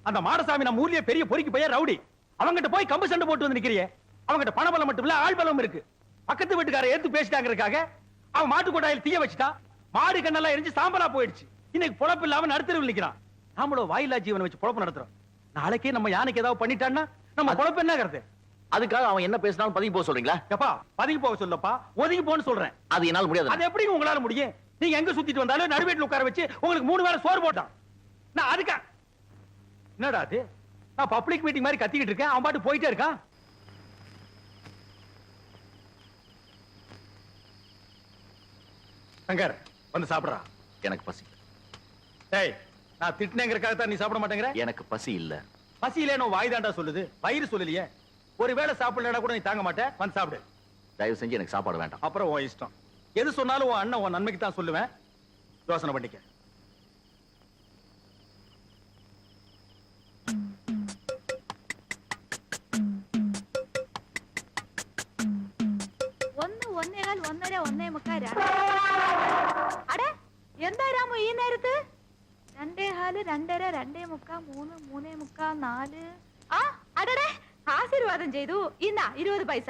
அந்த மாடசாமி நம்ம ஊர்லயே பெரிய பொறுக்கி பையன் ரவுடி. அவங்கிட்ட போய் கம்பு சண்டை போட்டு வந்து நிக்கிறியே. அவங்கிட்ட பணபலம் மட்டும் இல்ல, ஆள் பலம் இருக்கு. பக்கத்து வீட்டுக்காரர் எடுத்து பேசிட்டாங்கிறதுக்காக அவன் மாட்டு கொட்டாயில் தீய வச்சுட்டா. மாடு கண்ணெல்லாம் எரிஞ்சு சாம்பலா போயிடுச்சு. இன்னைக்கு பொழப்பு இல்லாம நடுத்தருவில் நிக்கிறான். நாமளும் வாயிலா ஜீவனை வச்சு பொழப்பு நடத்துறோம். நாளைக்கே நம்ம யானைக்கு ஏதாவது பண்ணிட்டான்னா நம்ம பொழப்பு என்னங்கிறது? அதுக்காக அவன் என்ன பேசினாலும் பதுங்கி போக சொல்றீங்களா? எப்பா பதுங்கி போக சொல்லப்பா, ஒதுங்கி போன்னு சொல்றேன். அது என்னால முடியாது. அது எப்படி உங்களால முடியும்? நீங்க எங்க சுத்திட்டு வந்தாலும் நடுவேட்டில் உட்கார வச்சு உங்களுக்கு 3 வேளை சோறு போட்டான். நான் அதுக்கா என்னடா அது? நான் பப்ளிக் மீட்டிங் மாதிரி கத்திக்கிட்டு இருக்கேன், அவன் பாட்டு போயிட்டே இருக்கான். சங்கர் வந்து சாப்பிடுறா. எனக்கு பசி. டேய், நான் திட்டினேங்கிறதுக்காக தான் நீ சாப்பிட மாட்டேங்கிற? எனக்கு பசி இல்ல. பசி இல்லைன்னு வாய் தாண்டா சொல்லுது, வயிறு சொல்லலையே. ஒருவேளை சாப்பிடலனா கூட நீ தாங்க மாட்டே, வந்து சாப்பிடு. தயவு செஞ்சு எனக்கு சாப்பாடு வேண்டாம். அப்புறம் உன் இஷ்டம். எது சொன்னாலும் உன் அண்ணன் உன் நன்மைக்கு தான் சொல்லுவேன். யோசனை பண்ணிக்க. அட எந்த ராமு ഈ നേരത്ത് 2:15 2:30 2:45 3 3:45 4 ആ അടടേ ആശീർവാദം ചെയ്തു ഇന്നാ 20 പൈസ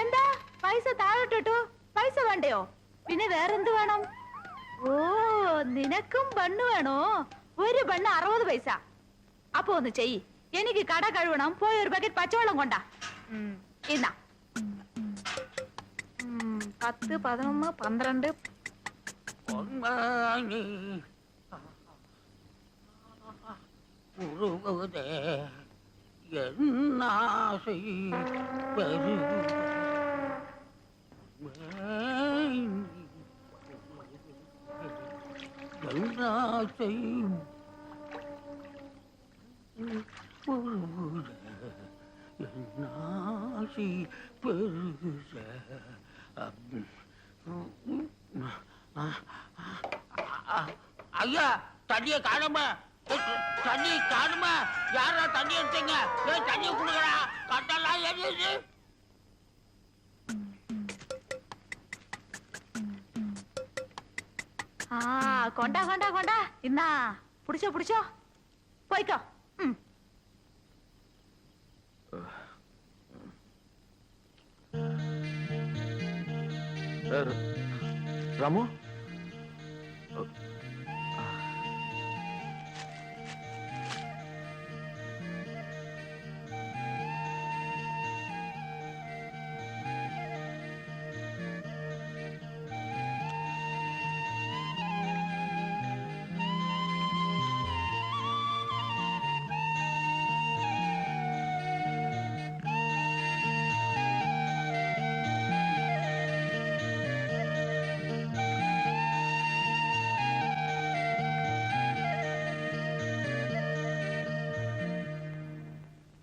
എന്താ പൈസ താഴോട്ടിട്ടു പൈസ വേണ്ടയോ പിന്നെ വേറെന്ത് വേണം ഓ നിനക്കും ബണ്ണ് വേണോ ഒരു ബണ്ണ് 60 പൈസ അപ്പൊ ഒന്ന് ചെയ്യ് എനിക്ക് കട കഴുകണം പോയി ഒരു ബക്കറ്റ് പച്ചവെള്ളം കൊണ്ടാ ഇന്നാ 10 11 12 ஐயா தண்ணிய காணுமா தண்ணி காணுமா யாரா தண்ணி எடுத்தீங்க தண்ணி குடுக்கறா கட்டெல்லாம் எரியுது கொண்டா கொண்டா கொண்டா இன்னா புடிச்சோ புடிச்சோ போய்க்கோ ராமு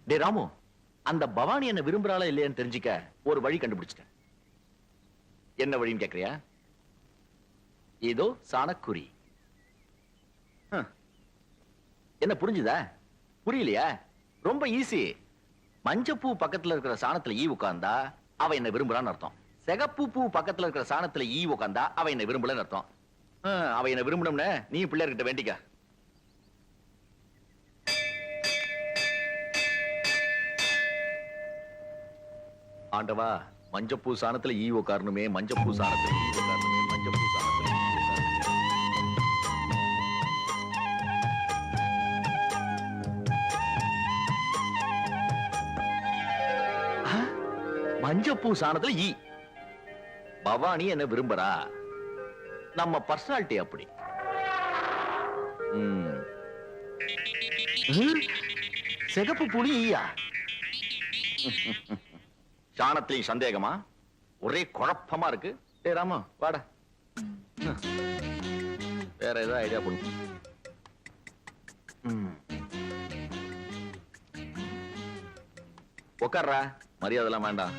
டே ராமு, அந்த பவானி என்ன விரும்புறாளா இல்லையான்னு தெரிஞ்சுக்க ஒரு வழி கண்டுபிடிச்சிட்டேன். என்ன வழின்னு கேக்குறியா? ஏதோ சாணக்குறி. என்ன புரிஞ்சுதா? புரியலையா? ரொம்ப ஈஸி. மஞ்சப்பூ பக்கத்துல இருக்கிற சாணத்துல ஈ உட்கார்ந்தா அவ என்ன விரும்புறான்னு அர்த்தம். சிகப்பு பூ பக்கத்துல இருக்கிற சாணத்துல ஈ உட்கார்ந்தா அவ என்ன விரும்பலன்னு அர்த்தம். அவ என்ன விரும்பணும்னு நீ பிள்ளையார்கிட்ட வேண்டிக்க. ஆண்டவா, மஞ்சப்பூ சாணத்துல ஈ உட்காரணுமே, மஞ்சப்பூ சாணத்துல ஈ உட்காரணுமே, மஞ்சப்பூ சாணத்துல ஈ உட்காரணுமே. மஞ்சப்பூ சாணத்துல ஈ. பவானி என்ன விரும்புறா. நம்ம பர்சனாலிட்டி அப்படி. சிகப்பு புலி ஈயா? சாணத்திலையும் சந்தேகமா? ஒரே குழப்பமா இருக்கு. டே ராமா வாடா, வேற ஏதாவது ஐடியா பண்ணு. உட்கார்றா, மரியாதைலாம் வேண்டாம்.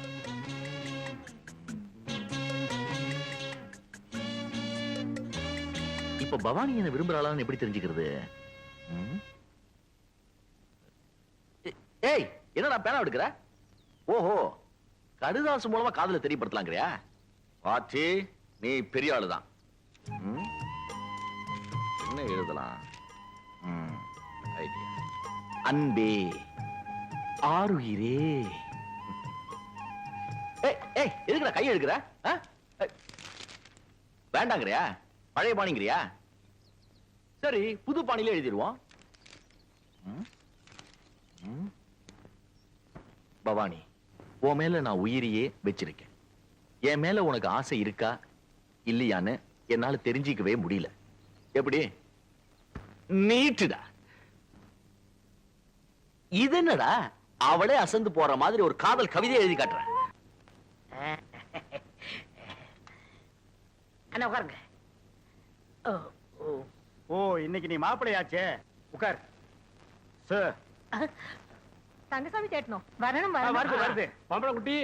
இப்ப பவானி என்ன விரும்புறாளான்னு எப்படி தெரிஞ்சுக்கிறது? ஏய், என்னடா பேனா எடுக்கிற? ஓஹோ, கடுதாசு மூலமா காதல தெரியப்படுத்தலாங்கிறியா? பாச்சி, நீ பெரிய ஆளுதான். என்ன எழுதலாம்? ஐடியா. அன்பே, ஆருயிரே. எதுக்குடா கை எடுக்கிற? வேண்டாங்கறியா? பழைய பாணிங்கறியா? சரி, புது பாணியில எழுதிடுவோம். பவானி, உன் மேல நான் உயிரையே வச்சிருக்கேன். என் மேல உனக்கு ஆசை இருக்கா இல்லையான்னு என்னால தெரிஞ்சிக்கவே முடியல. எப்படி? நீட்டுடா. இது என்னடா, அவளே அசந்து போற மாதிரி ஒரு காதல் கவிதை எழுதி காட்டுறேன். அண்ணா உட்காருங்க. ஓ, இன்னைக்கு நீ மாப்பிள்ளையாச்சே. உட்கார். சார், தங்கசாமி சேட்டனும் வரணும் வருது வருது. பம்பளக்குட்டி,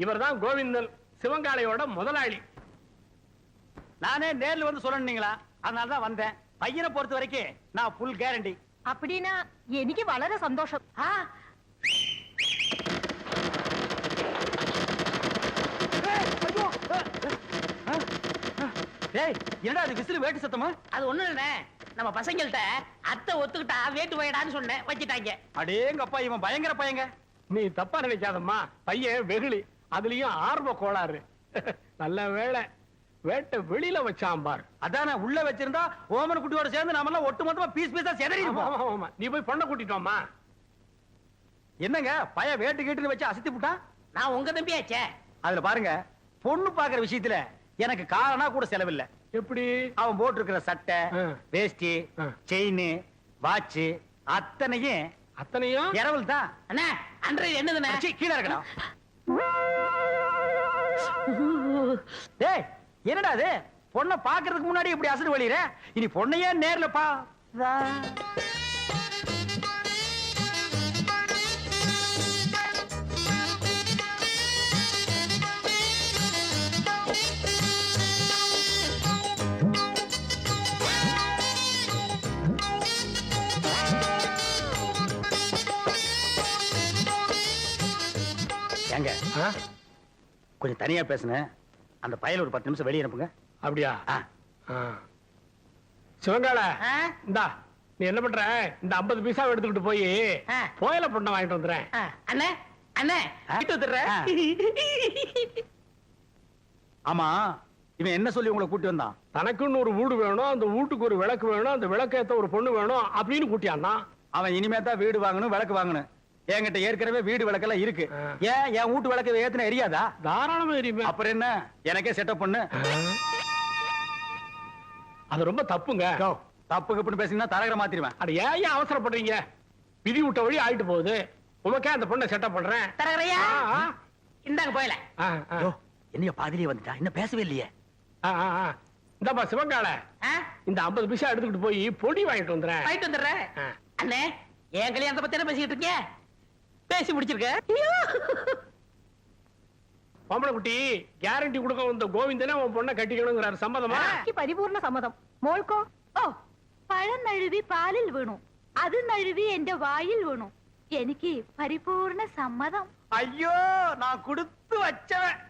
இவர்தான் கோவிந்தன், சிவங்காளையோட முதலாளி. நானே நேர்ல வந்து சொல்லணுங்களா, அதனாலதான் வந்தேன். பையனை பொறுத்த வரைக்கும் நான் ஃபுல் கேரண்டி. அப்படின்னா எனக்கு வளர சந்தோஷம். டேய், என்னடா அது விசில் வேட்டு சத்தமா? அது ஒண்ணு இல்ல, நம்ம பசங்கள்ட்ட அத்தை ஒத்துக்கிட்டா வேட்டு வயடான்னு சொன்னேன், வச்சிட்டாங்க. அடேங்கப்பா, இவன் பயங்கர பையங்க. நீ தப்பா நினைக்காதம்மா, பையன் வெகுளி, அதுலயும் ஆர்வ கோளாறு. நல்ல வேளை வேட்டை வெளியில வச்சான் பார். அதானே, உள்ள வச்சிருந்தா ஓமன குட்டியோட சேர்ந்து நாம எல்லாம் ஒட்டு மொத்தமா பீஸ் பீஸா செதறி இருப்போம். ஆமா, நீ போய் பொண்ணை கூட்டிட்டோமா? என்னங்க பைய வேட்டு கேட்டுன்னு வச்சு அசத்தி புட்டான்? நான் உங்க தம்பியாச்சே. அதுல பாருங்க, பொண்ணு பாக்குற விஷயத்துல எனக்கு காரணா கூட செலவில்லை. எப்படி? அவன் போட்டு இருக்கிற சட்டை, வேஷ்டி, செயின், வாட்ச் அத்தனையும் இரவல் தான். அண்ணா, அன்றைய என்னதுண்ணே? கீழே இருக்கணும். டேய், என்னடா அது? பொண்ணை பாக்குறதுக்கு முன்னாடி இப்படி அசடு வழியிற? இனி பொண்ணையே நேர்ல பா. ஏங்க, கொஞ்சம் தனியா பேசுனேன். அந்த பயல ஒரு 10 நிமிஷம் வெளியே அனுப்புங்க. அப்படியா? சிவங்கால, இந்தா நீ என்ன பண்ற, இந்த 50 பைசா எடுத்துக்கிட்டு போய் கோயில பொண்ணை வாங்கிட்டு வந்துறேன். அண்ணே அண்ணே, வீட்டு வந்துடுறேன். ஆமா, இவன் என்ன சொல்லி உங்களை கூட்டி வந்தான்? தனக்குன்னு ஒரு வீடு வேணும், அந்த வீட்டுக்கு ஒரு விளக்கு வேணும், அந்த விளக்கேத்த ஒரு பொண்ணு வேணும் அப்படின்னு கூட்டியான்னா. அவன் இனிமே தான் வீடு வாங்கணும், விளக்கு வாங்கணும். என்கிட்ட ஏற்கனவே வீடு விளக்கெல்லாம் இருக்கு. ஏன் என் வீட்டு விளக்கு ஏத்துன எரியாதா? தாராளமா எரியுமே. அப்புறம் என்ன, எனக்கே செட்டப் பண்ணு. அது ரொம்ப தப்புங்க. தப்பு கப்புன்னு பேசினா தரகரை மாத்திருவேன். அட ஏன் அவசரப்படுறீங்க? விதி விட்ட வழி ஆயிட்டு போகுது. உமக்கே அந்த பொண்ணை செட்டப் பண்றேன். தரகரையா, இந்தாங்க போயல. என்னைய பாதிரியே வந்துட்டா, இன்னும் பேசவே இல்லையே. இந்தப்பா சிவங்கால, இந்த 50 பைசா எடுத்துக்கிட்டு போய் பொடி வாங்கிட்டு வந்துறேன். வாங்கிட்டு வந்துடுறேன். அண்ணே, என் கல்யாணத்தை பத்தி என்ன பேசிட்டு இருக்கீங்க? பேசி முடிச்சிருக்க. பொம்பளக்குட்டி, கேரண்டி கொடுக்க வந்த கோவிந்தனே உன் பொண்ணை கட்டிக்கணுங்கிறாரு. சம்மதமா? പരിപൂർണ സമ്മതം. മോൾക്കോ? ഓ, പഴം നഴുവി പാലിൽ വീണു, അത് നഴുവി എന്റെ വായിൽ വീണു. എനിക്ക് പരിപൂർണ സമ്മതം. ஐயோ, நான் கொடுத்து வச்சவன்.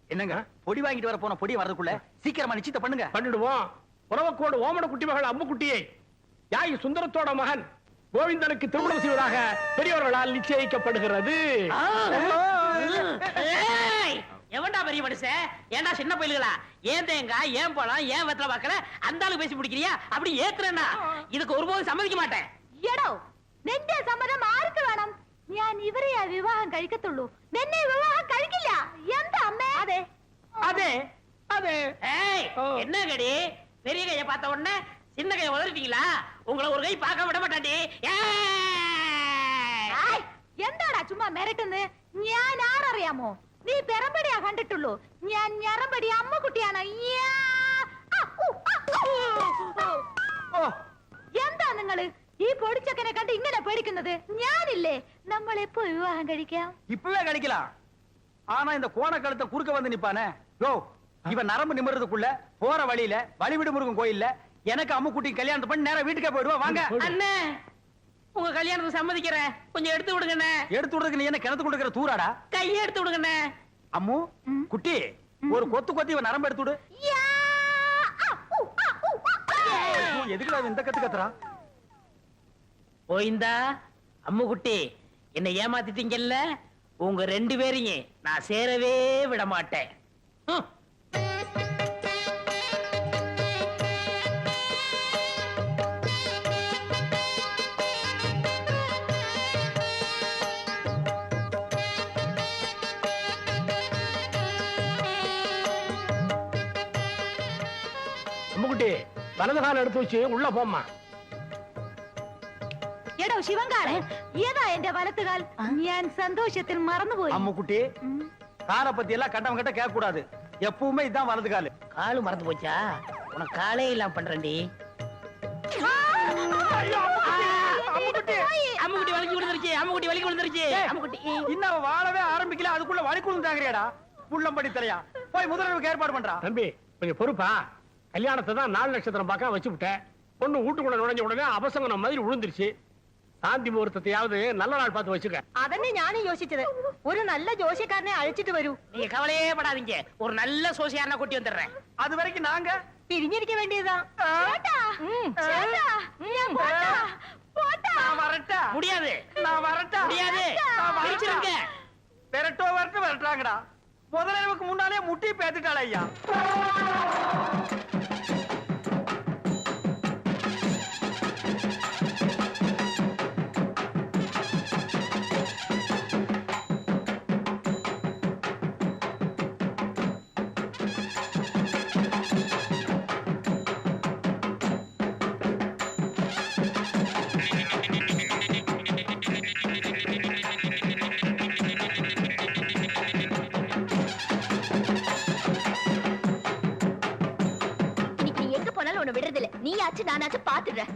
என்னங்க, பொடி வாங்கிட்டு வர போன பொடி வரதுக்குள்ள சீக்கிரமா நிச்சயத்தை பண்ணுங்க. பண்ணிடுவோம். உறவக்கோடு ஓமன குட்டி மகள் அம்முக்குட்டியை யாய் சுந்தரத்தோட மகன் கோவிந்தனுக்கு திருமணம் செய்வதாக பெரியவர்களால் நிச்சயிக்கப்படுகிறது. எவன்டா பெரிய மனுஷன்? ஏன்டா சின்ன பயில்களா? ஏன் தேங்காய், ஏன் பழம், ஏன் வெத்தலை பாக்கல அந்த ஆளு பேசி பிடிக்கிறியா? அப்படி ஏத்துறேன்னா இதுக்கு ஒருபோதும் சம்மதிக்க மாட்டேன். എടോ, നിന്റെ സമ്മതം ആർക്ക് വേണം? ഞാൻ ഇവരെയാ വിവാഹം കഴിക്കത്തുള്ളൂ, നിന്നെ വിവാഹം കഴിക്കില്ല. എന്താ അമ്മേ? അതെ அதே அதே. ஏய், என்ன கடி? பெரிய கைய பார்த்த உடனே சின்ன கைய உதறிட்டீங்களா? உங்களை ஒரு கை பார்க்க விட மாட்டாண்டி. എന്താടാ ചുമ്മാ മിരട്ടുന്ന്? ഞാൻ ആരറിയാമോ? നീ പെരമ്പടിയാ കണ്ടിട്ടുള്ളൂ, ഞാൻ ഞരമ്പടി അമ്മക്കുട്ടിയാണ്. എന്താ നിങ്ങള് ഈ പൊടിച്ചക്കനെ കണ്ട് ഇങ്ങനെ പേടിക്കുന്നത്? ഞാനില്ലേ, നമ്മൾ എപ്പോ വിവാഹം കഴിക്കാം? இப்பவே கழிக்கலாம். ஆனா இந்த கோண கழுத்தை குறுக்க வந்து நிப்பானே, யோ, இவன் நரம்பு நிமிர்றதுக்குள்ள போற வழியில வழிவிடு முருகன் கோயில்ல எனக்கு அம்முக்குட்டி கல்யாணத்தை பண்ணி நேரா வீட்டுக்கே போயிடுவா. வாங்க அண்ணே, உங்க கல்யாணத்துக்கு சம்மதிக்கிறேன். கொஞ்சம் எடுத்து விடுங்கண்ணே. எடுத்து விடுறதுக்கு நீ என்ன கிணத்து கொடுக்கிற தூராடா? கையை எடுத்து விடுங்கண்ணே. அம்மு குட்டி, ஒரு கொத்து கொத்தி இவன் நரம்பு எடுத்து விடு. எதுக்குடா இந்த கத்து கத்துறா? போயிந்தா அம்முக்குட்டி என்ன ஏமாத்திட்டீங்கல்ல, உங்க 2 பேரையும் நான் சேரவே விட மாட்டேன். ஹம். அம்முக்குட்டி வலது கால எடுத்து வச்சு உள்ள போம்மா. എടോ ശിവങ്കാരൻ ഏതാ എന്റെ വലത്തുകാൽ? ഞാൻ സന്തോഷത്തിൽ മറന്നുപോയി. அம்முக்குட்டி காலை பத்தி எல்லாம் கட்டம் கட்ட கேட்க கூடாது. எப்பவுமே இதான் வலது காலு. காலு மறந்து போச்சா? உனக்கு காலே இல்லாம பண்றேன்டி. அம்முக்குட்டி வலிக்கு விழுந்துருச்சு, அம்முக்குட்டி வலிக்கு விழுந்துருச்சு. அம்முக்குட்டி இன்னும் வாழவே ஆரம்பிக்கல, அதுக்குள்ள வலிக்குழுந்து தாங்கறியாடா? புள்ளம்படி தலையா, போய் முதல்வருக்கு ஏற்பாடு பண்றா. தம்பி கொஞ்சம் பொறுப்பா. கல்யாணத்தை தான் 4 நட்சத்திரம் பார்க்க வச்சு விட்டேன். பொண்ணு வீட்டுக்குள்ள நுழைஞ்ச உடனே அபசங்கனம் மாதிரி விழுந்துருச்சு. சாந்தி முகூர்த்தத்தையாவது நல்ல நாள் பார்த்து வச்சுக்க. അതന്നെ ഞാനും യോசிച്ചത്. ഒരു നല്ല ജോഷിക്കാരനെ അഴിച്ചിട്ട് വരൂ. நீங்க கவலையே படாதீங்க, ஒரு நல்ல சோசியாரனா கூட்டி வந்துடுறேன். அது வரைக்கும் நாங்க പിരിഞ്ഞിരിക്ക വേണ്ടിയതാ. ചേട്ടാ, ചേട്ടാ, ഞാൻ പോട്ടാ, പോട്ടാ. நான் வரட்டா? முடியாது, நான் வரட்டா? முடியாது. பிரிச்சிருங்க. விரட்டோ வரட்டு விரட்டாங்கடா. முதல்வருக்கு முன்னாலே முட்டி பேத்துட்டாள் ஐயா. விடுறதில்ல. நீயாச்சு நானாச்சு பாத்துடுறேன்.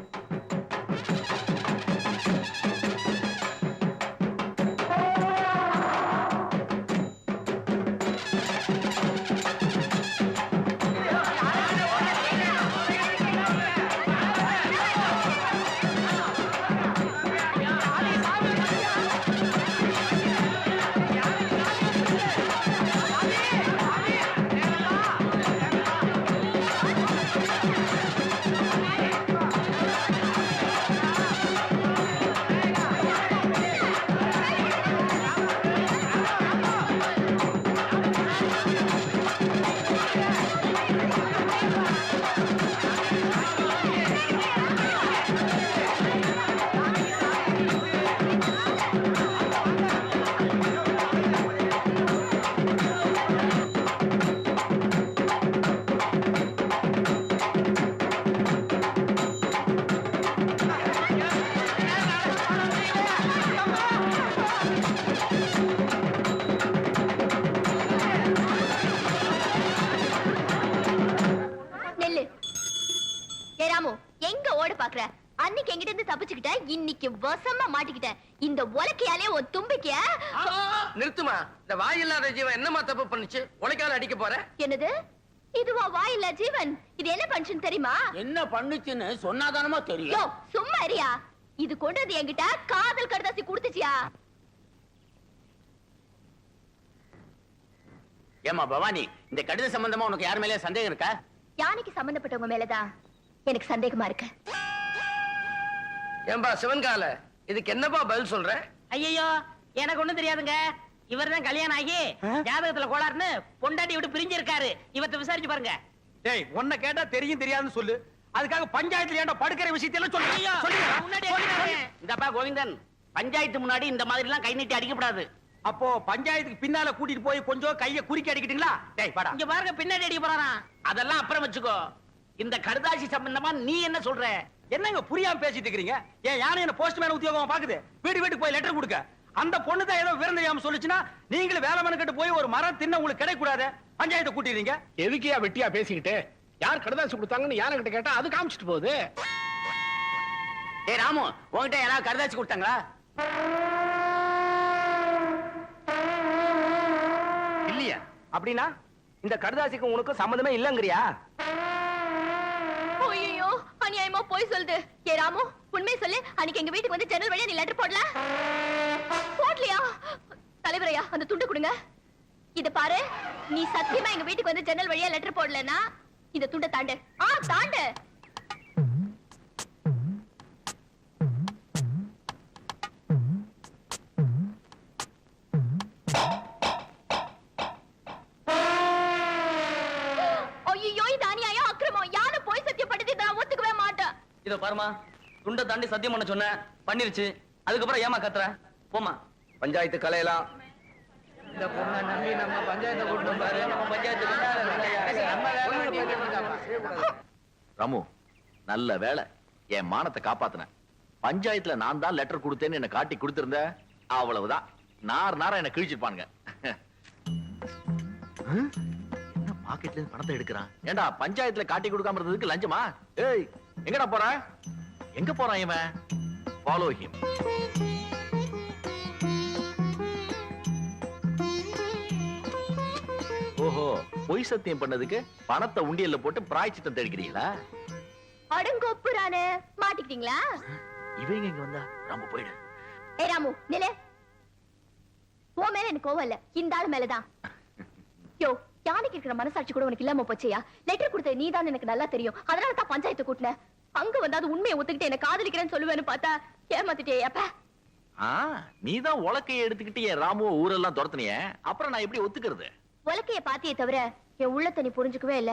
அன்னைக்கு எங்கிட்ட இருந்து தப்பிச்சுக்கிட்ட, இன்னைக்கு வசமா மாட்டிக்கிட்ட. இந்த உலக்கையாலே ஒரு தும்பிக்க. நிறுத்துமா, இந்த வாயில்லாத ஜீவன் என்னமா தப்பு பண்ணுச்சு? உலக்கையால அடிக்க போற? என்னது? இதுவா வாயில்லா ஜீவன்? இது என்ன பண்ணுச்சுன்னு தெரியுமா? என்ன பண்ணுச்சுன்னு சொன்னாதானமா தெரியும். சும்மா இருயா. இது கொண்டு வந்து என்கிட்ட காதல் கடுதாசி கொடுத்துச்சியா? ஏமா பவானி, இந்த கடித சம்பந்தமா உனக்கு யார் மேலே சந்தேகம் இருக்கா? யானைக்கு சம்பந்தப்பட்டவங்க மேலதான் எனக்கு சந்தேகமா இருக்கு. ஏன்பா சிவன்கால, இதுக்கு என்னப்பா பதில் சொல்ற? ஐயோ, எனக்கு ஒண்ணும் தெரியாதுங்க. இவர்தான் கல்யாணம் ஆகி ஜாதகத்துல கோளாறுன்னு பொண்டாட்டி விட்டு பிரிஞ்சு இருக்காரு. இவர்த்த விசாரிச்சு பாருங்க. டேய், உன்னை கேட்டா தெரியும் தெரியாதுன்னு சொல்லு. அதுக்காக பஞ்சாயத்துல ஏன்டா படுக்கிற விஷயத்தையெல்லாம் சொல்லு. இந்தப்பா கோவிந்தன், பஞ்சாயத்து முன்னாடி இந்த மாதிரி எல்லாம் கை நீட்டி அடிக்கப்படாது. அப்போ பஞ்சாயத்துக்கு பின்னால கூட்டிட்டு போய் கொஞ்சம் கைய குறுக்கி அடிக்கிட்டீங்களா? டேய் பாடா, இங்க பாருங்க, பின்னாடி அடிக்க போறாராம். அதெல்லாம் அப்புறம் வச்சுக்கோ. இந்த கடுதாசி சம்பந்தமா நீ என்ன சொல்ற? என்னங்க புரியாம பேசிட்டு இருக்கீங்க? ஏன் யானை என்ன போஸ்ட்மேன் உத்தியோகமா பாக்குது? வீடு வீட்டுக்கு போய் லெட்டர் கொடுக்க. அந்த பொண்ணு தான் ஏதோ விருந்தறியாம சொல்லுச்சுன்னா நீங்களும் வேலை மனக்கட்டு போய் ஒரு மரம் தின்ன உங்களுக்கு கிடைக்க கூடாது. பஞ்சாயத்தை கூட்டிடுறீங்க. எதுக்கியா வெட்டியா பேசிக்கிட்டு? யார் கடுதாசி கொடுத்தாங்கன்னு யாரை கிட்ட கேட்டா அது காமிச்சிட்டு போகுது. ஏய் ராமு, உன்கிட்ட யாராவது கடுதாசி கொடுத்தாங்களா? இல்லையா? அப்படின்னா இந்த கடுதாசிக்கு உனக்கு சம்பந்தமே இல்லங்கறியா? ஐயோ, அநியாயமா போய் சொல்லுது. ஏ ராமு, உண்மை சொல்லு. அன்னைக்கு எங்க வீட்டுக்கு வந்து ஜன்னல் வழியா நீ லெட்டர் போடல? போடலையா? தலைவரையா, அந்த துண்டு கொடுங்க. இத பாரு, நீ சத்தியமா எங்க வீட்டுக்கு வந்து ஜன்னல் வழியா லெட்டர் போடலனா இந்த துண்டை தாண்டு. தாண்டு. இத பாருமா, துண்டை தாண்டி சத்தியம் பண்ண சொன்ன பண்ணிருச்சு. அதுக்கப்புறம் ஏமா கத்துற? போமா. பஞ்சாயத்து கலையெல்லாம் இந்த பொண்ணை நம்பி நம்ம பஞ்சாயத்தை கூட்டு பாரு. நம்ம பஞ்சாயத்து ராமு, நல்ல வேலை என் மானத்தை காப்பாத்தின. பஞ்சாயத்துல நான் தான் லெட்டர் கொடுத்தேன்னு என்ன காட்டி கொடுத்திருந்த, அவ்வளவுதான். நாரா என்ன கிழிச்சிருப்பானுங்க. என்ன பாக்கெட்ல இருந்து பணத்தை எடுக்கிறான்? ஏண்டா பஞ்சாயத்துல காட்டி கொடுக்காம இருந்ததுக்கு லஞ்சமா? ஏய், எங்கடா போற? எங்க போறான் இவன்? Follow him. ஓஹோ, பொய் சத்தியம் பண்ணதுக்கு பணத்தை உண்டியல்ல போட்டு பிராய்ச்சித்தம் தேடிக்கிறீங்களா? அடங்கொப்புறானே மாட்டிக்கிட்டீங்களா? இவங்க இங்க வந்தா ராமு போயிடு. ஏய் ராமு நிலே, உன் மேல எனக்கு கோவம் இல்ல, இந்த ஆளு மேலதான். யோ, யானைக்கு இருக்கிற மனசாட்சி கூட உனக்கு இல்லாம போச்சியா? லெட்டர் கொடுத்த நீதான் எனக்கு நல்லா தெரியும், அதனால தான் பஞ்சாயத்து கூட்டின. அங்க வந்து அது உண்மையை ஒத்துக்கிட்டு என்ன காதலிக்கிறேன்னு சொல்லுவேன்னு பார்த்தா ஏமாத்திட்டே. அப்ப நீதான் உலக்கையை எடுத்துக்கிட்டு என் ராமுவ ஊரெல்லாம் துரத்துனிய, அப்புறம் நான் எப்படி ஒத்துக்கிறது? உலக்கைய பாத்தியே தவிர என் உள்ளத்தை நீ புரிஞ்சுக்கவே இல்ல.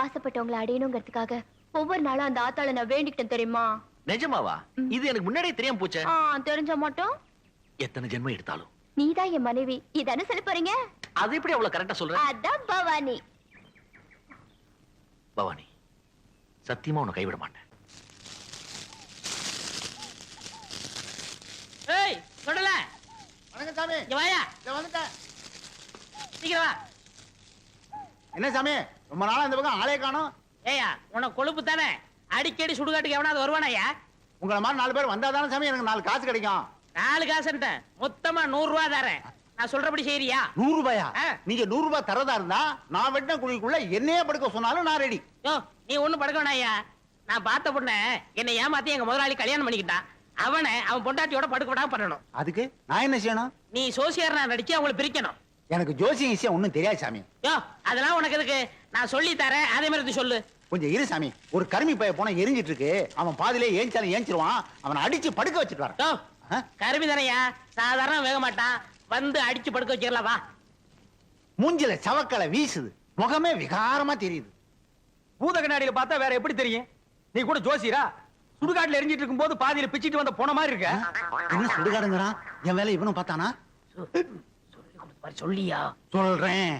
ஆசைப்பட்டவங்களை அடையணுங்கிறதுக்காக ஒவ்வொரு நாளும் அந்த ஆத்தாள நான் வேண்டிக்கிட்டேன் தெரியுமா? நிஜமாவா? இது எனக்கு முன்னாடியே தெரியாம போச்சே. தெரிஞ்ச மட்டும் எத்தனை ஜென்மம் எடுத்தாலும் நீதான் என் மனைவி, இதானே சொல்ல போறீங்க? அது எப்படி அவ்வளவு கரெக்டா சொல்ற? அதான் பவானி. பவானி, சத்தியமா உன்னை கைவிட மாட்டேன். ஏய் சொல்லல. வணக்கம் சாமி. இங்க வாயா. வந்துட்டேன். சீக்கிரம் வா. என்ன சாமி, ரொம்ப நாளா இந்த பக்கம் ஆளே காணோம். ஏயா, உனக்கு கொழுப்பு தானே, அடிக்கடி சுடுகாட்டுக்கு எவனாவது வருவானாயா? உங்களை மாதிரி 4 பேர் வந்தா தானே சாமி எனக்கு 4 காசு கிடைக்கும். 4 காசுன்ட்டேன், மொத்தமா 100 ரூபா தரேன். நான் சொல்றபடி செய்யறியா? 100 ரூபாயா? ஆ. நீங்க 100 ரூபாய் தரதா இருந்தா நான் வெட்டின குழிக்குள்ள என்னையே படுக்க சொன்னாலும் நான் ரெடி. யோ, நீ ஒண்ணும் படுக்க வேணாயா. நான் பார்த்த பொண்ண என்னை ஏமாத்தி எங்க முதலாளி கல்யாணம் பண்ணிக்கிட்டான். அவன் பொண்டாட்டியோட படுக்க விடாம பண்ணணும். அதுக்கு நான் என்ன செய்யணும்? நீ சோசியர் நான் நடிச்சு அவங்களை பிரிக்கணும். எனக்கு ஜோசியம் விஷயம் ஒண்ணும் தெரியாது சாமி. யோ, அதெல்லாம் உனக்கு எதுக்கு? நான் சொல்லி தரேன், அதே மாதிரி இது சொல்லு. கொஞ்சம் இரு சாமி. ஒரு கருமி பைய போனா எரிஞ்சிட்டு இருக்கு, அவன் பாதியிலே ஏஞ்சாலும் ஏஞ்சிருவான். அவனை அடிச்சு படுக்க வச்சுட்டு வரேன். யோ, ஆ? கருமி தானையா, சாதாரண வேக மாட்டான். வந்து அடிச்சு படுக்க வச்சிடலாம் வா. மூஞ்சில சவக்கலை வீசுது, முகமே விகாரமா தெரியுது. பூத கண்ணாடியில பார்த்தா வேற எப்படி தெரியும்? நீ கூட ஜோசியரா? சுடுகாட்டுல எரிஞ்சிட்டு இருக்கும் போது பாதியில பிச்சிட்டு வந்த போன மாதிரி இருக்க. என்ன சுடுகாடுங்கிறான்? என் வேலை இவனும் பார்த்தானா? சொல்லியா? சொல்றேன்.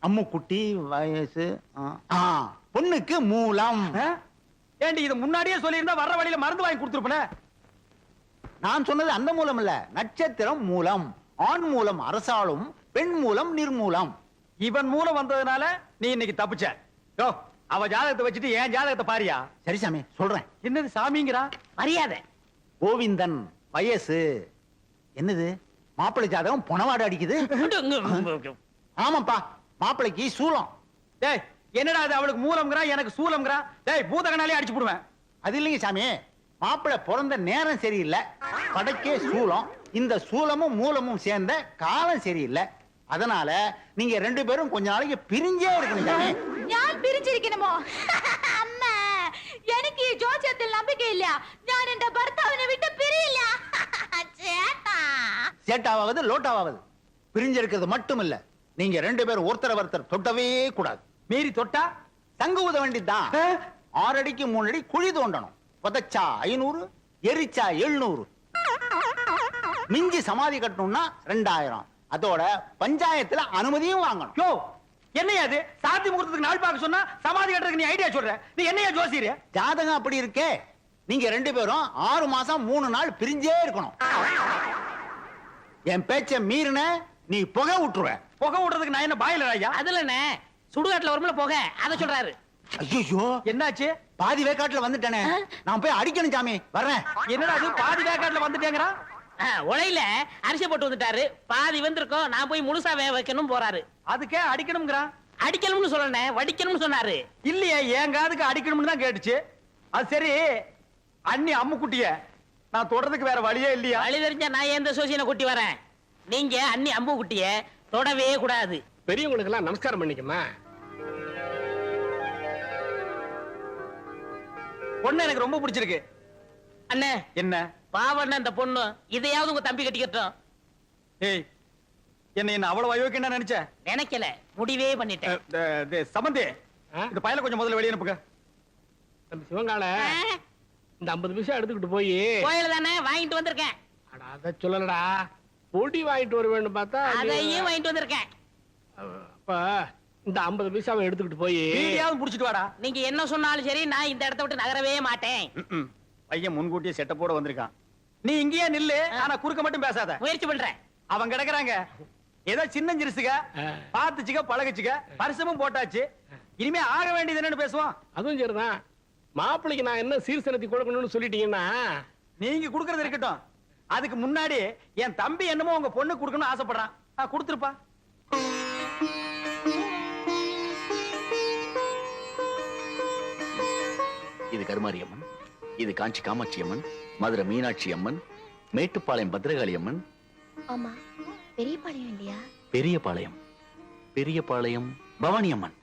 அம்முக்குட்டி வயசு பொண்ணுக்கு மூலம். ஏண்டி இது முன்னாடியே சொல்லியிருந்தா வர்ற வழியில மருந்து வாங்கி கொடுத்துருப்பேன். நான் சொன்னது அந்த மூலம் இல்ல, நட்சத்திரம் மூலம். ஆண் மூலம் அரசாளும், பெண் மூலம் நிர்மூலம். இவன் மூலம் வந்ததுனால நீ இன்னைக்கு தப்பிச்ச. யோ, அவ ஜாதகத்தை வச்சுட்டு ஏன் ஜாதகத்தை பாரியா? சரி சாமி சொல்றேன். என்னது சாமிங்கிறா? மரியாதை. கோவிந்தன் வயசு என்னது? மாப்பிள்ளை ஜாதகம் பொணவாடு அடிக்குது. ஆமாப்பா, மாப்பிள்ளைக்கு சூலம். டேய், என்னடா அது? அவளுக்கு மூலம்ங்கறா, எனக்கு சூலம்ங்கறா. டேய், பூதகனாலே அடிச்சு போடுவேன். அது இல்லைங்க சாமி, மாப்பிள்ளை பிறந்த நேரம் சரியில்லை, படைக்கே சூலம். இந்த சூலமும் மூலமும் சேர்ந்த காலம் சரியில்லை. அதனால நீங்க 2 பேரும் கொஞ்ச நாளைக்கு பிரிஞ்சே இருக்கணும் சாமி. ഞാൻ പിരിച്ചിരിക്കണമോ? അമ്മ, എനിക്ക് ഈ ജോസ്യത്തിൽ നம்பிക്കയില്ല. ഞാൻ എന്റെ ഭർത്താവിനെ വിട്ട് പിരിയില്ല. ചേട്ടാ, சேட்டாவது லோட்டாவது பிரிஞ்சிருக்கிறது மட்டும் இல்ல, நீங்க 2 பேரும் ஒருத்தர் தொட்டவே கூடாது. மீறி தொட்டா தங்கு ஊத வேண்டியதுதான். 6 அடிக்கு 3 அடி குழி தோண்டணும். புதைச்சா 500, எரிச்சா 700. மிஞ்சி சமாதி கட்டணும்னா 2000. அதோட பஞ்சாயத்துல அனுமதியும் வாங்கணும். யோ, என்னையா அது? சாந்தி முகூர்த்தத்துக்கு நாள் பார்க்க சொன்னா சமாதி கட்டுறதுக்கு நீ ஐடியா சொல்ற? நீ என்னையா ஜோசியர்? ஜாதகம் அப்படி இருக்கே. நீங்க 2 பேரும் 6 மாசம் 3 நாள் பிரிஞ்சே இருக்கணும். என் பேச்ச மீறின நீ புகை விட்டுருவ. புகை விடுறதுக்கு நான் என்ன பாயிலர் ஐயா? அதுல என்ன சுடுகாட்டுல வரும்ல போக, அத சொல்றாரு. ஐயோ, என்னாச்சு? பாதி வேக்காட்டுல வந்துட்டேனே, நான் போய் அடிக்கணும் சாமி. வர்றேன். என்னடா அது? பாதி வேக்காட்டுல வந்துட்டேங்கறா? உலையில அரிசி போட்டு வந்துட்டாரு, பாதி வந்திருக்கோம், நான் போய் முழுசா வேக வைக்கணும் போறாரு. அதுக்கே அடிக்கணும்ங்கறா? அடிக்கணும்னு சொல்லனே, வடிக்கணும்னு சொன்னாரு. இல்லையே, என் காதுக்கு அடிக்கணும்னு தான் கேட்டுச்சு. அது சரி, அண்ணி அம்முக்குட்டிய நான் தொடறதுக்கு வேற வழியே இல்லையா? வழி தெரிஞ்சா நான் எந்த சோசியனை கூட்டி வரேன். நீங்க அண்ணி அம்பு குட்டிய தொடவே கூடாது. பெரியவங்களுக்கு எல்லாம் நமஸ்காரம் பண்ணிக்கமா. பொண்ணு எனக்கு ரொம்ப பிடிச்சிருக்கு. அண்ணே, என்ன பாவண்ண அந்த பொண்ணு, இதையாவது உங்க தம்பி கட்டிக்கட்டும். ஏய், என்ன அவ்வளவு அயோக்கியன்னு நினைச்ச? நினைக்கல, முடிவே பண்ணிட்டேன். சம்பந்தி, இந்த பயல கொஞ்சம் முதல்ல வெளியே அனுப்புங்க. நம்ம சிவங்கால இந்த 50 பைசா எடுத்துக்கிட்டு போய் கோயில தானே வாங்கிட்டு வந்திருக்கேன். அட அத சொல்லலடா, பொடி வாங்கிட்டு வருவேன்னு பார்த்தா அதையும் வாங்கிட்டு வந்திருக்கேன். அப்ப இந்த 50 பைசாவை எடுத்துக்கிட்டு போய் வீடியாவது புடிச்சிட்டு வாடா. நீங்க என்ன சொன்னாலும் சரி, நான் இந்த இடத்தை விட்டு நகரவே மாட்டேன். பையன் முன்கூட்டியே செட்டப்போட வந்திருக்கான். நீ இங்கேயே நில்லு, ஆனா குறுக்க மட்டும் பேசாத. முயற்சி பண்றேன். அவன் கிடக்குறாங்க, ஏதோ சின்ன சிறுசுக, பாத்துச்சுக்க பழகுச்சுக்க, பரிசமும் போட்டாச்சு. இனிமே ஆக வேண்டியது என்னன்னு பேசுவான். அதுவும் சரிதான். மாப்பிள்ளைக்கு நான் என்ன சீர்சனத்தி கொடுக்கணும்னு சொல்லிட்டீங்கன்னா நீங்க குடுக்கறது இருக்கட்டும், அதுக்கு முன்னாடி என் தம்பி என்னமோ உங்க பொண்ணு குடுக்கணும்னு ஆசைப்படுறான். கொடுத்துருப்பா. இது கருமாரி அம்மன், இது காஞ்சி காமாட்சி அம்மன், மதுரை மீனாட்சி அம்மன், மேட்டுப்பாளையம் பத்ரகாளி அம்மன். ஆமா, பெரிய பாளையம் இல்லையா? பெரியபாளையம், பெரியபாளையம் பவானி அம்மன்.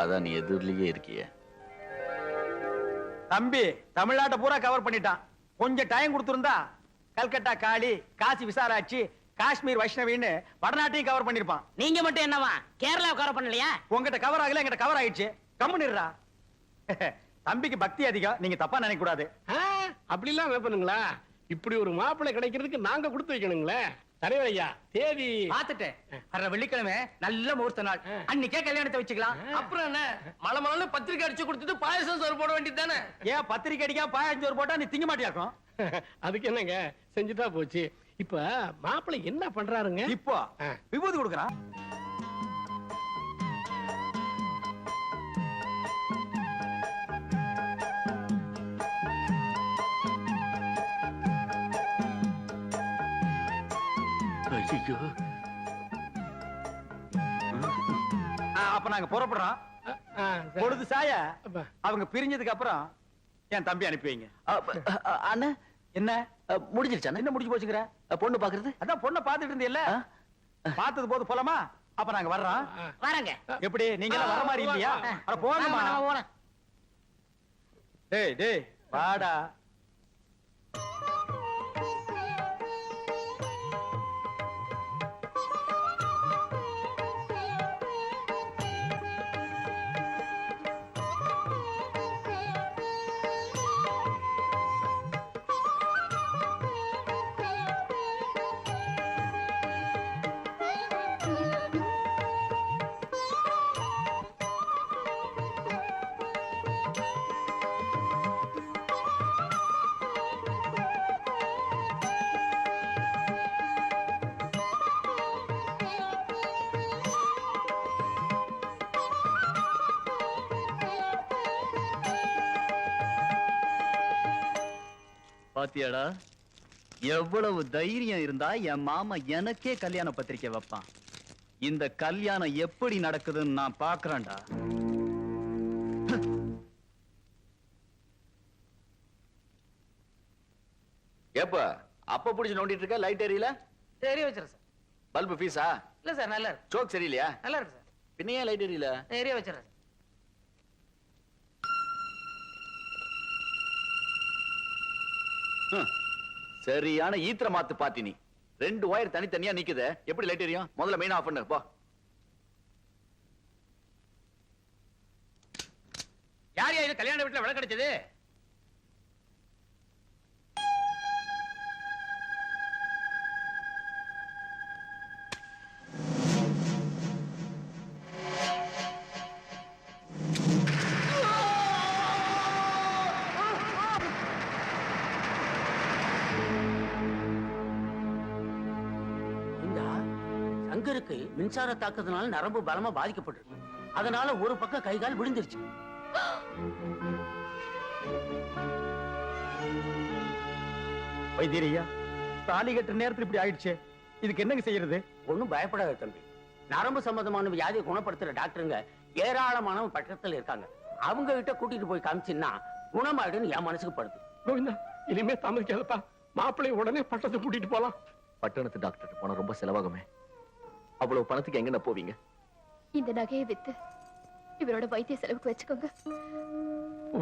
அதான் நீ எதிரிலேயே இருக்கிய. தம்பி தமிழ்நாட்டை பூரா கவர் பண்ணிட்டான். கொஞ்சம் டைம் கொடுத்திருந்தா கல்கட்டா காளி, காசி விசாலாட்சி, காஷ்மீர் வைஷ்ணவின்னு வடநாட்டையும் கவர் பண்ணிருப்பான். நீங்க மட்டும் என்னவா கேரளா கவர் பண்ணலையா? உங்ககிட்ட கவர் ஆகல, எங்கிட்ட கவர் ஆயிடுச்சு. கம்முனிடுறா. தம்பிக்கு பக்தி அதிகம், நீங்க தப்பா நினைக்க கூடாது. அப்படி எல்லாம் வைப்பனுங்களா? இப்படி ஒரு மாப்பிள்ளை கிடைக்கிறதுக்கு நாங்க கொடுத்து வைக்கணுங்களே. தலைவர் ஐயா, தேதி பாத்துட்டேன். வர்ற வெள்ளிக்கிழமை நல்ல முகூர்த்த நாள், அன்னைக்கே கல்யாணத்தை வச்சுக்கலாம். அப்புறம் என்ன, மலை மலை பத்திரிக்கை அடிச்சு கொடுத்துட்டு பாயசம் சோறு போட வேண்டியது தானே? ஏன் பத்திரிக்கை அடிக்கா பாயஞ்சோறு போட்டா நீ திங்க மாட்டியாக்கும்? அதுக்கு என்னங்க, செஞ்சுட்டா போச்சு. இப்ப மாப்பிள்ளை என்ன பண்றாருங்க? இப்போ விபூதி கொடுக்கறான். ஐயோ, அப்ப நாங்க புறப்படுறோம். பொழுது சாய அவங்க பிரிஞ்சதுக்கு அப்புறம் என் தம்பி அனுப்பி வைங்க. அண்ணா என்ன முடிஞ்சிருச்சா? என்ன முடிஞ்சு போச்சுக்கிற? பொண்ணு பாக்குறது? அதான் பொண்ணை பாத்துட்டு இருந்தீல்ல, பார்த்தது போது போலாமா? அப்ப நாங்க வர்றோம். வரங்க. எப்படி நீங்க எல்லாம் வர மாதிரி இல்லையா? அட போங்கம்மா. டேய் டேய் வாடா. பாத்தியாடா, எவ்வளவு தைரியம் இருந்தா என் மாமா எனக்கே கல்யாண பத்திரிக்கை வைப்பான். இந்த கல்யாணம் எப்படி நடக்குதுன்னு நான் பாக்குறேன்டா. ஏப்ப அப்ப புடிச்சு நோண்டிட்டு இருக்க, லைட் எரியல? சரி வச்சிருக்கேன் சார். பல்பு பீஸா? இல்ல சார், நல்லா இருக்கு. சோக் சரியில்லையா? நல்லா இருக்கு சார். பின்ன ஏன் லைட் எரியல? சரியா வச்சிருக்கேன். சரியான ஈத்திர மாத்து பாத்தி நீ. 2 ஒயர் தனித்தனியா நிக்குது, எப்படி லைட் எரியும்? முதல்ல மெயின் ஆஃப் பண்ணு போ. யார் இது கல்யாண வீட்டுல விளக்கு அடிச்சது? சங்கருக்கு மின்சார தாக்கத்தினால நரம்பு பலமா பாதிக்கப்பட்டிருக்கு. அதனால ஒரு பக்கம் கை கால் விழுந்துருச்சு. வைத்தியரையா, தாலி கட்டுற நேரத்துல இப்படி ஆயிடுச்சு, இதுக்கு என்னங்க செய்யறது? ஒண்ணும் பயப்படாத தம்பி. நரம்பு சம்பந்தமான வியாதியை குணப்படுத்துற டாக்டருங்க ஏராளமான பட்டத்துல இருக்காங்க. அவங்க கிட்ட கூட்டிட்டு போய் காமிச்சின்னா குணமாயிடுன்னு என் மனசுக்கு படுது. கோவிந்தா, இனிமே தாமதிக்காதப்பா. மாப்பிள்ளை உடனே பட்டத்தை கூட்டிட்டு போலாம். பட்டணத்து டாக்டர் போனா ரொம்ப செலவாகுமே. அவ்வளவு பணத்துக்கு எங்க போவீங்க? இந்த நகையை வித்து இவரோட வைத்திய செலவுக்கு வச்சுக்கோங்க.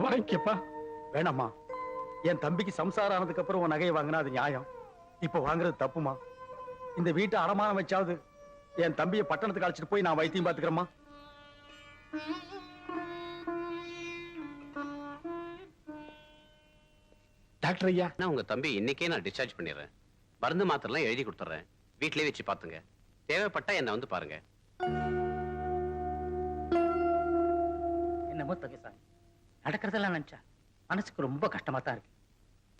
வாங்கிக்கப்பா. வேணாமா, என் தம்பிக்கு சம்சாரம் ஆனதுக்கு அப்புறம் உன் நகையை வாங்கினா அது நியாயம். இப்ப வாங்குறது தப்புமா. இந்த வீட்டை அடமானம் வச்சாவது என் தம்பியை பட்டணத்துக்கு அழைச்சிட்டு போய் நான் வைத்தியம் பாத்துக்கிறேம்மா. டாக்டர் ஐயா, நான் உங்க தம்பி இன்னைக்கே நான் டிஸ்சார்ஜ் பண்ணிடுறேன். மருந்து மாத்திரலாம் எழுதி கொடுத்துறேன். வீட்லயே வச்சு பாத்துங்க. தேவைப்பட்டா என்ன வந்து பாருங்க. என்னமோ தங்கசாமி, நடக்கிறதெல்லாம் நினைச்சா மனசுக்கு ரொம்ப கஷ்டமா தான் இருக்கு.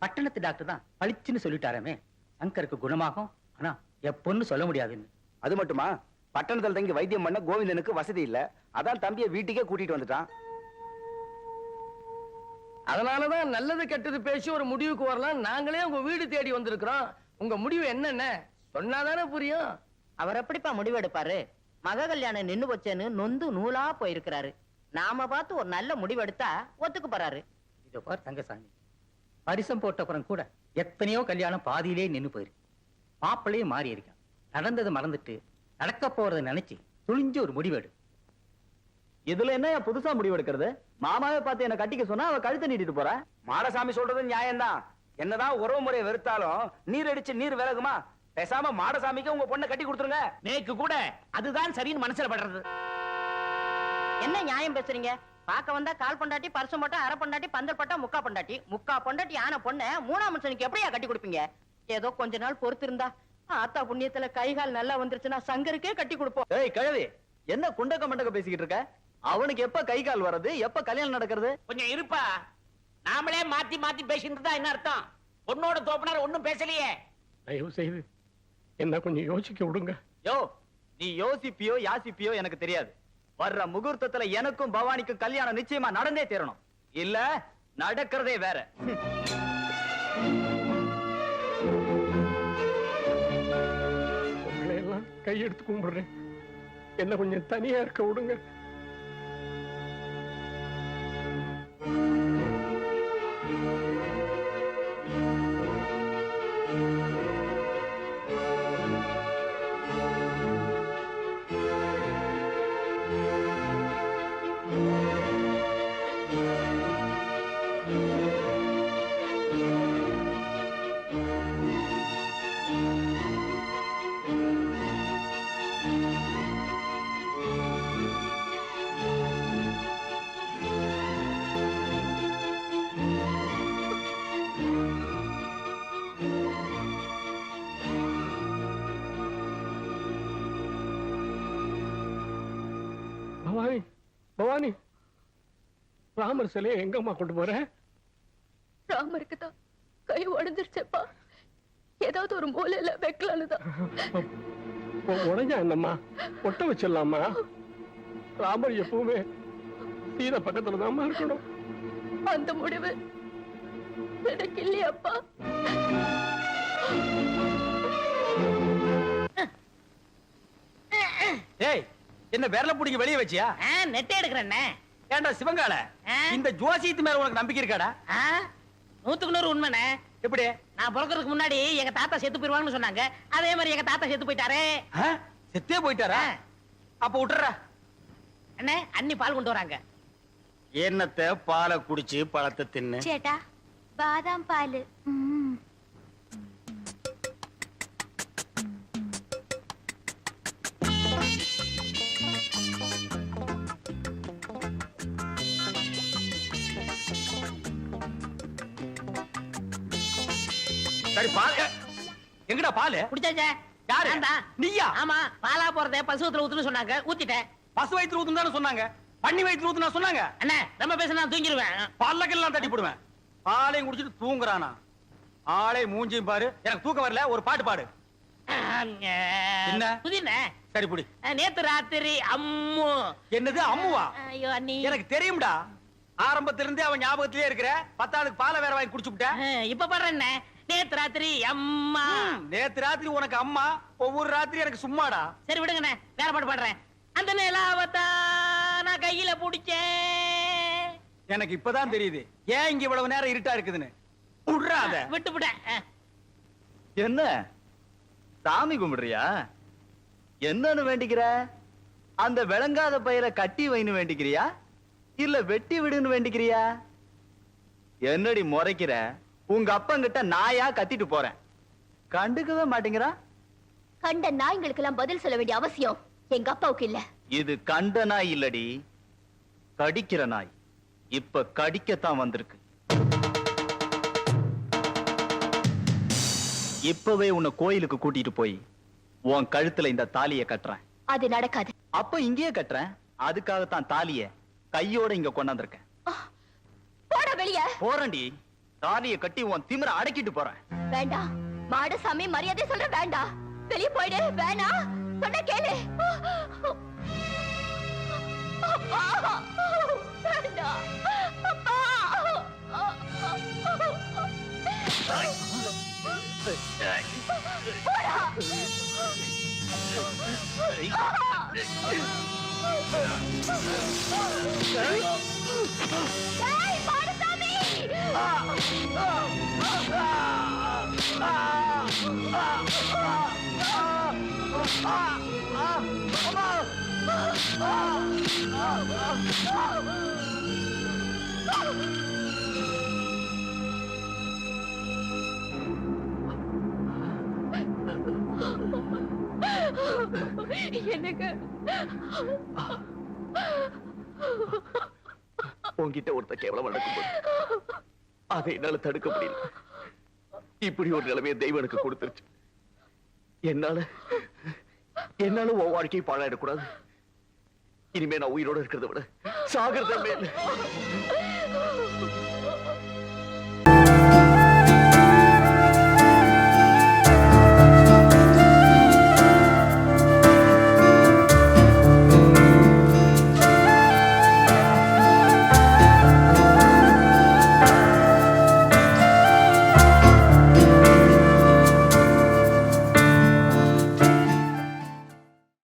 பட்டணத்து டாக்டர் தான் பளிச்சுன்னு சொல்லிட்டாரமே சங்கருக்கு குணமாகும், ஆனா எப்பொன்னு சொல்ல முடியாதுன்னு. அது மட்டுமா, பட்டணத்துல தங்கி வைத்தியம் பண்ண கோவிந்தனுக்கு வசதி இல்ல. அதான் தம்பியை வீட்டுக்கே கூட்டிட்டு வந்துட்டான். அதனாலதான் நல்லது கெட்டது பேசி ஒரு முடிவுக்கு வரலாம். நாங்களே உங்க வீடு தேடி வந்திருக்கிறோம். உங்க முடிவு என்னென்ன சொன்னாதானே புரியும். அவர் எப்படிப்பா முடிவெடுப்பாரு? மக கல்யாணம் நின்னு வச்சேன்னு நொந்து நூலா போயிருக்கிறாரு. நாம பார்த்து ஒரு நல்ல முடிவெடுத்தா ஒத்துக்கு போறாரு. இதோ பார் தங்கசாமி, பரிசம் போட்டப்புறம் கூட எத்தனையோ கல்யாணம் பாதியிலே நின்னு போயிருக்கு. மாப்பிள்ளையே மாறி இருக்கான். நடந்தது மறந்துட்டு நடக்க போறதை நினைச்சு துணிஞ்சு ஒரு முடிவெடு. இதுல என்ன புதுசா முடிவெடுக்கிறது? மாமாவே பார்த்து என்ன கட்டிக்க சொன்னா அவ கழுத்தை நீட்டிட்டு போற. மாடசாமி சொல்றது நியாயம்தான். என்னதான் உறவு முறையை வெறுத்தாலும் நீர் அடிச்சு நீர் விலகுமா? பேசாம மாடசாமிக்கு உங்க பொண்ணை கட்டி கொடுத்துருங்க. நேக்கு கூட அதுதான் சரின்னு மனசுல படுறது. என்ன நியாயம் பேசுறீங்க? பாக்க வந்தா கால் பொண்டாட்டி, பரிசம் போட்டா அரை பொண்டாட்டி, பந்தல் போட்டா முக்கா பொண்டாட்டி ஆன பொண்ண மூணாம் மனுஷனுக்கு எப்படியா கட்டி கொடுப்பீங்க? ஏதோ கொஞ்ச நாள் பொறுத்து இருந்தா ஆத்தா புண்ணியத்துல கைகால் நல்லா வந்துருச்சுன்னா சங்கருக்கே கட்டி கொடுப்போம். ஏய் கிழவி, என்ன குண்டக்க மண்டக்க பேசிக்கிட்டு இருக்க? அவனுக்கு எப்ப கை கால் வர்றது, எப்ப கல்யாணம் நடக்கிறது? கொஞ்சம் இருப்பா. நாமளே மாத்தி மாத்தி பேசிட்டு தான் என்ன அர்த்தம்? பொண்ணோட தோப்பனார் ஒண்ணும் பேசலையே. தயவு செய்து என்ன கொஞ்சம் யோசிக்க விடுங்க. யோ, நீ யோசிப்பியோ யாசிப்பியோ எனக்கு தெரியாது. வர்ற முகூர்த்தத்துல எனக்கும் பவானிக்கும் கல்யாணம் நிச்சயமா நடந்தே தீரணும். இல்ல நடக்கிறதே வேற. உங்களை எல்லாம் கையெடுத்து கும்பிடுறேன். என்ன கொஞ்சம் தனியா இருக்க விடுங்க. பவானி, பவானி, ராமர் சிலையை எங்கம்மா கொண்டு போற? ராமருக்கு தான் கை உடஞ்சிருச்சப்பா. ஏதாவது ஒரு மூலையில வைக்கலான்னு தான். உடஞ்சா என்னம்மா, ஒட்ட வச்சிடலாமா? ராமர் எப்பவுமே சீதை பக்கத்துல தான்மா இருக்கணும். அந்த முடிவு எனக்கு இல்லையாப்பா. ஏய், என்ன விரல புடிங்க வெளிய வச்சியா? நெட்டை எடுக்கிறேன்னே. ஏண்டா சிவங்கால, இந்த ஜோசியத்து மேல உனக்கு நம்பிக்கை இருக்காடா? 100க்கு 100 உண்மைண்ணே. எப்படி? நான் பிறக்கிறதுக்கு முன்னாடி எங்க தாத்தா செத்து போயிருவாங்கன்னு சொன்னாங்க. அதே மாதிரி எங்க தாத்தா செத்து போயிட்டாரே. செத்தே போயிட்டாரா? அப்ப விட்டுறா. அண்ணே, அண்ணி பால் கொண்டு வராங்க. என்னத்தை பாலை குடிச்சு பழத்தை தின்னு. சேட்டா, பாதாம் பால். சரி, பால் எங்கடா? பால் குடிச்சாச்சே. யாரு? நீயா? ஆமா, பாலா போறத பசுவத்துல ஊத்துன்னு சொன்னாங்க, ஊத்திட்டேன். பசு வயித்துல ஊத்துன்னு சொன்னாங்க, பண்ணி வயித்துல ஊத்துனா சொன்னாங்க. அண்ணே, ரொம்ப பேசினா தூங்கிடுவேன். பல்லக்கெல்லாம் தட்டி போடுவேன். பாலையும் குடிச்சிட்டு தூங்குறானா? ஆளே மூஞ்சியும் பாரு. எனக்கு தூக்கம் வரல, ஒரு பாட்டு பாடு. என்ன புதின? சரி புடி. நேத்து ராத்திரி அம்மு. என்னது அம்முவா? ஐயோ அண்ணி, எனக்கு தெரியும்டா. ஆரம்பத்துல இருந்தே அவன் ஞாபகத்திலே இருக்கிற. 10 ஆளுக்கு பாலை வேற வாங்கி குடிச்சு விட்ட. இப்ப பாடுறேன். நேத்து ராத்திரி அம்மா. நேத்து ராத்திரி உனக்கு அம்மா, ஒவ்வொரு ராத்திரி எனக்கு சும்மாடா. சரி விடுங்கண்ணே, வேற பாட்டு பாடுறேன். அந்த நிலாவத்தா நான் கையில புடிச்சேன். எனக்கு இப்பதான் தெரியுது ஏன் இங்க இவ்வளவு நேரம் இருட்டா இருக்குதுன்னு. விடுறாத. விட்டு விட. என்ன சாமி கும்பிடுறியா? என்னன்னு வேண்டிக்கிற? அந்த விளங்காத பயிரை கட்டி வைன்னு வேண்டிக்கிறியா, இல்ல வெட்டி விடுன்னு வேண்டிக்கிறியா? என்னடி முறைக்கிற? உங்க அப்பங்கிட்ட நாயா கத்திட்டு போறேன், கண்டுக்கவே மாட்டேங்கிறா. கண்ட நாய்களுக்கு எல்லாம் பதில் சொல்ல வேண்டிய அவசியம் எங்க அப்பாவுக்கு இல்ல. இது கண்ட நாய் இல்லடி, கடிக்கிற நாய். இப்ப கடிக்கத்தான் வந்திருக்கு. இப்பவே உன்னை கோயிலுக்கு கூட்டிட்டு போய் உன் கழுத்துல இந்த தாலியை கட்டுறேன். அது நடக்காது. அப்ப இங்கேயே கட்டுறேன். அதுக்காகத்தான் தாலிய கையோட இங்க கொண்டாந்துருக்கேன். போட வெளிய. போறேன்டி. தாலியை கட்டி உன் திமிர அடக்கிட்டு போறேன். வேண்டாம் மாடசாமி, மரியாதை சொல்ற வேண்டாம். வெளிய போயிடு. வேணாம் சொன்ன கேளு. வேண்டாம் அப்பா. ஏய் மாடசாமி. எனக்கு உன்கிட்ட ஒருத்த கேவலம் நடக்கும்போது அதை என்னால தடுக்க முடியல. இப்படி ஒரு நிலைமையை தெய்வம் எனக்கு கொடுத்துருச்சு. என்னால உன் வாழ்க்கையை பாழாயிடக்கூடாது. இனிமே நான் உயிரோட இருக்கிறத விட சாகிறத மேல.